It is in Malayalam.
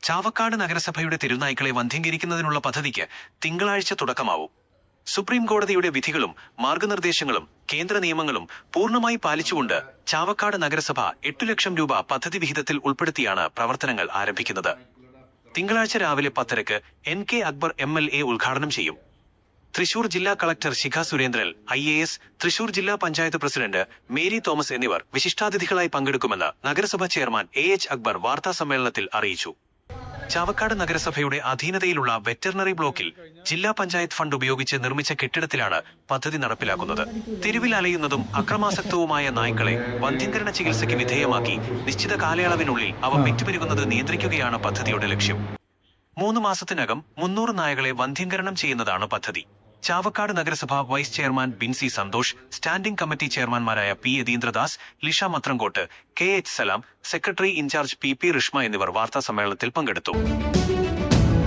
ചാവക്കാട് നഗരസഭയുടെ തെരുവുനായ്ക്കളെ വന്ധ്യംകരിക്കുന്നതിനുള്ള പദ്ധതിക്ക് തിങ്കളാഴ്ച തുടക്കമാവും. സുപ്രീം കോടതിയുടെ വിധികളും മാർഗനിർദ്ദേശങ്ങളും കേന്ദ്ര നിയമങ്ങളും പൂർണ്ണമായി പാലിച്ചുകൊണ്ട് ചാവക്കാട് നഗരസഭ 8 ലക്ഷം രൂപ പദ്ധതി വിഹിതത്തിൽ ഉൾപ്പെടുത്തിയാണ് പ്രവർത്തനങ്ങൾ ആരംഭിക്കുന്നത്. തിങ്കളാഴ്ച രാവിലെ 10:00 NK അക്ബർ MLA ഉദ്ഘാടനം ചെയ്യും. തൃശൂർ ജില്ലാ കളക്ടർ ശിഖ സുരേന്ദ്രൻ IAS, തൃശൂർ ജില്ലാ പഞ്ചായത്ത് പ്രസിഡന്റ് മേരി തോമസ് എന്നിവർ വിശിഷ്ടാതിഥികളായി പങ്കെടുക്കുമെന്ന് നഗരസഭ ചെയർമാൻ AH അക്ബർ വാർത്താസമ്മേളനത്തിൽ അറിയിച്ചു. ചാവക്കാട് നഗരസഭയുടെ അധീനതയിലുള്ള വെറ്ററിനറി ബ്ലോക്കിൽ ജില്ലാ പഞ്ചായത്ത് ഫണ്ട് ഉപയോഗിച്ച് നിർമ്മിച്ച കെട്ടിടത്തിലാണ് പദ്ധതി നടപ്പിലാക്കുന്നത്. തെരുവിൽ അലയുന്നതും അക്രമാസക്തവുമായ നായ്ക്കളെ വന്ധ്യംകരണ ചികിത്സയ്ക്ക് വിധേയമാക്കി നിശ്ചിത കാലയളവിനുള്ളിൽ അവ പെറ്റുപെരുകുന്നത് നിയന്ത്രിക്കുകയാണ് പദ്ധതിയുടെ ലക്ഷ്യം. 3 മാസത്തിനകം 300 നായകളെ വന്ധ്യംകരണം ചെയ്യുന്നതാണ് പദ്ധതി. ചാവക്കാട് നഗരസഭ vice chairman Binsy Santhosh, standing committee ചെയർമാൻമാരായ P. Yatheendradas, Lisha Mathrankot, KH Salam, secretary in charge PP. Rishma എന്നിവർ വാർത്താസമ്മേളനത്തിൽ പങ്കെടുത്തു.